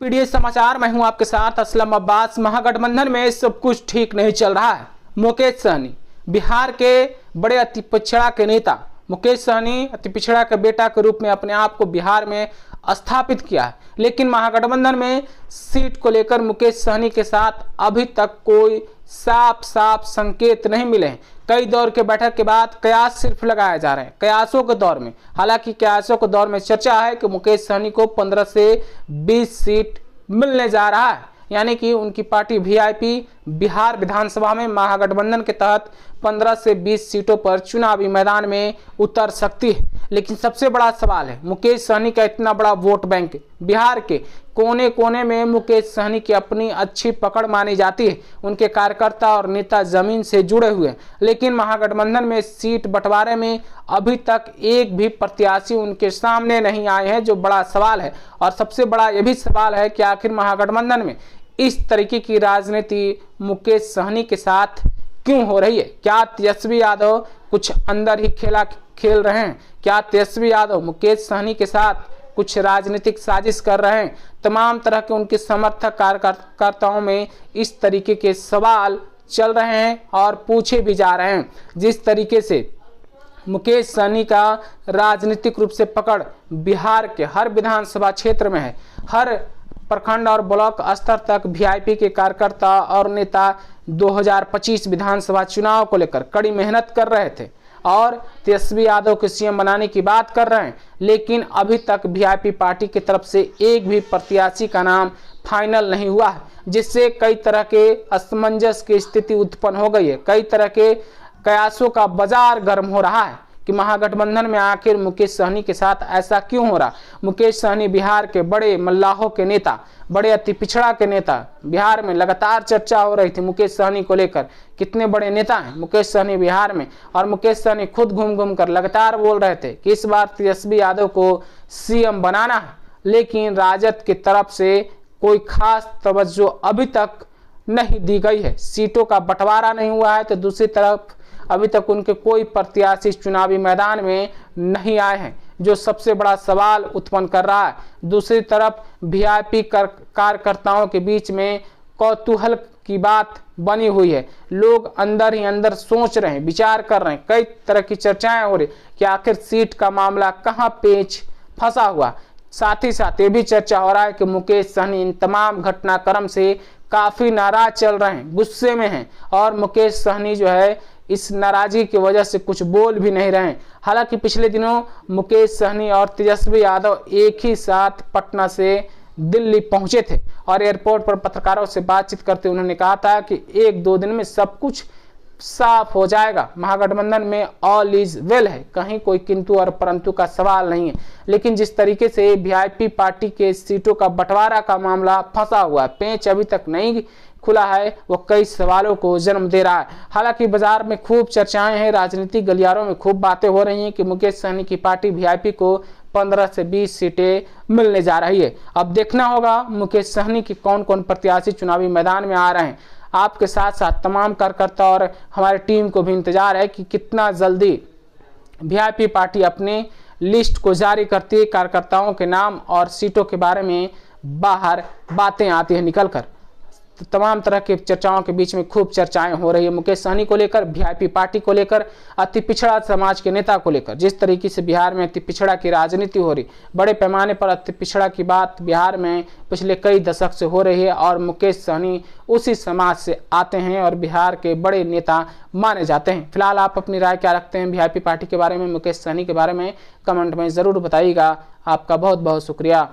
PDS समाचार, मैं हूं आपके साथ असलम अब्बास। महागठबंधन में सब कुछ ठीक नहीं चल रहा है। मुकेश सहनी बिहार के बड़े अति पिछड़ा के नेता मुकेश सहनी अति पिछड़ा के बेटा के रूप में अपने आप को बिहार में स्थापित किया है, लेकिन महागठबंधन में सीट को लेकर मुकेश सहनी के साथ अभी तक कोई साफ संकेत नहीं मिले हैं। कई दौर के बैठक के बाद कयास सिर्फ लगाए जा रहे हैं। कयासों के दौर में हालांकि कयासों के दौर में चर्चा है कि मुकेश सहनी को 15 से 20 सीट मिलने जा रहा है, यानी कि उनकी पार्टी वीआईपी बिहार विधानसभा में महागठबंधन के तहत 15 से 20 सीटों पर चुनावी मैदान में उतर सकती है। लेकिन सबसे बड़ा सवाल है, मुकेश सहनी का इतना बड़ा वोट बैंक बिहार के कोने कोने में मुकेश सहनी की अपनी अच्छी पकड़ मानी जाती है। उनके कार्यकर्ता और नेता जमीन से जुड़े हुए हैं, लेकिन महागठबंधन में सीट बंटवारे में अभी तक एक भी प्रत्याशी उनके सामने नहीं आए हैं, जो बड़ा सवाल है। और सबसे बड़ा यह भी सवाल है कि आखिर महागठबंधन में इस तरीके की राजनीति मुकेश सहनी के साथ क्यों हो रही है? क्या तेजस्वी यादव कुछ अंदर ही खेल रहे हैं? क्या तेजस्वी यादव मुकेश सहनी के साथ कुछ राजनीतिक साजिश कर रहे हैं? तमाम तरह के उनके समर्थक कार्यकर्ताओं में इस तरीके के सवाल चल रहे हैं और पूछे भी जा रहे हैं। जिस तरीके से मुकेश सहनी का राजनीतिक रूप से पकड़ बिहार के हर विधानसभा क्षेत्र में है, हर प्रखंड और ब्लॉक स्तर तक वीआईपी के कार्यकर्ता और नेता 2025 विधानसभा चुनाव को लेकर कड़ी मेहनत कर रहे थे और तेजस्वी यादव को सीएम बनाने की बात कर रहे हैं, लेकिन अभी तक वीआईपी पार्टी की तरफ से एक भी प्रत्याशी का नाम फाइनल नहीं हुआ है, जिससे कई तरह के असमंजस की स्थिति उत्पन्न हो गई है। कई तरह के कयासों का बाजार गर्म हो रहा है कि महागठबंधन में आखिर मुकेश सहनी के साथ ऐसा क्यों हो रहा। मुकेश सहनी बिहार के बड़े मल्लाहों के नेता, बड़े अति पिछड़ा के नेता। बिहार में लगातार चर्चा हो रही थी मुकेश सहनी को लेकर, कितने बड़े नेता हैं मुकेश सहनी बिहार में। और मुकेश सहनी खुद घूम कर लगातार बोल रहे थे कि इस बार तेजस्वी यादव को सीएम बनाना है, लेकिन राजद की तरफ से कोई खास तवज्जो अभी तक नहीं दी गई है। सीटों का बंटवारा नहीं हुआ है, तो दूसरी तरफ अभी तक उनके कोई प्रत्याशी चुनावी मैदान में नहीं आए हैं, जो सबसे बड़ा सवाल उत्पन्न कर रहा है। दूसरी तरफ वीआईपी कार्यकर्ताओं के बीच में कौतूहल की बात बनी हुई है। लोग अंदर ही अंदर सोच रहे हैं, विचार कर रहे हैं, कई तरह की चर्चाएं हो रही कि आखिर सीट का मामला कहां पेच फंसा हुआ। साथ ही साथ ये भी चर्चा हो रहा है कि मुकेश सहनी इन तमाम घटनाक्रम से काफी नाराज चल रहे हैं, गुस्से में हैं, और मुकेश सहनी जो है इस नाराजगी की वजह से कुछ बोल भी नहीं रहे हैं। हालांकि पिछले दिनों मुकेश सहनी और तेजस्वी यादव एक ही साथ पटना से दिल्ली पहुंचे थे और एयरपोर्ट पर पत्रकारों से बातचीत करते उन्होंने कहा था कि 1-2 दिन में सब कुछ साफ हो जाएगा। महागठबंधन में ऑल इज वेल है, कहीं कोई किंतु और परंतु का सवाल नहीं है। लेकिन जिस तरीके से वीआईपी पार्टी के सीटों का बंटवारा का मामला फंसा हुआ है, पेंच अभी तक नहीं खुला है, वो कई सवालों को जन्म दे रहा है। हालांकि बाजार में खूब चर्चाएं हैं, राजनीतिक गलियारों में खूब बातें हो रही हैं कि मुकेश सहनी की पार्टी वीआईपी को 15 से 20 सीटें मिलने जा रही है। अब देखना होगा मुकेश सहनी की कौन कौन प्रत्याशी चुनावी मैदान में आ रहे हैं। आपके साथ साथ तमाम कार्यकर्ता और हमारी टीम को भी इंतजार है कि कितना जल्दी वीआईपी पार्टी अपने लिस्ट को जारी करती है, कार्यकर्ताओं के नाम और सीटों के बारे में बाहर बातें आती है निकल कर। तो तमाम तरह की चर्चाओं के बीच में खूब चर्चाएं हो रही है मुकेश सहनी को लेकर, वीआईपी पार्टी को लेकर, अति पिछड़ा समाज के नेता को लेकर। जिस तरीके से बिहार में अति पिछड़ा की राजनीति हो रही, बड़े पैमाने पर अति पिछड़ा की बात बिहार में पिछले कई दशक से हो रही है, और मुकेश सहनी उसी समाज से आते हैं और बिहार के बड़े नेता माने जाते हैं। फिलहाल आप अपनी राय क्या रखते हैं वीआईपी पार्टी के बारे में, मुकेश सहनी के बारे में? कमेंट में ज़रूर बताइएगा। आपका बहुत बहुत शुक्रिया।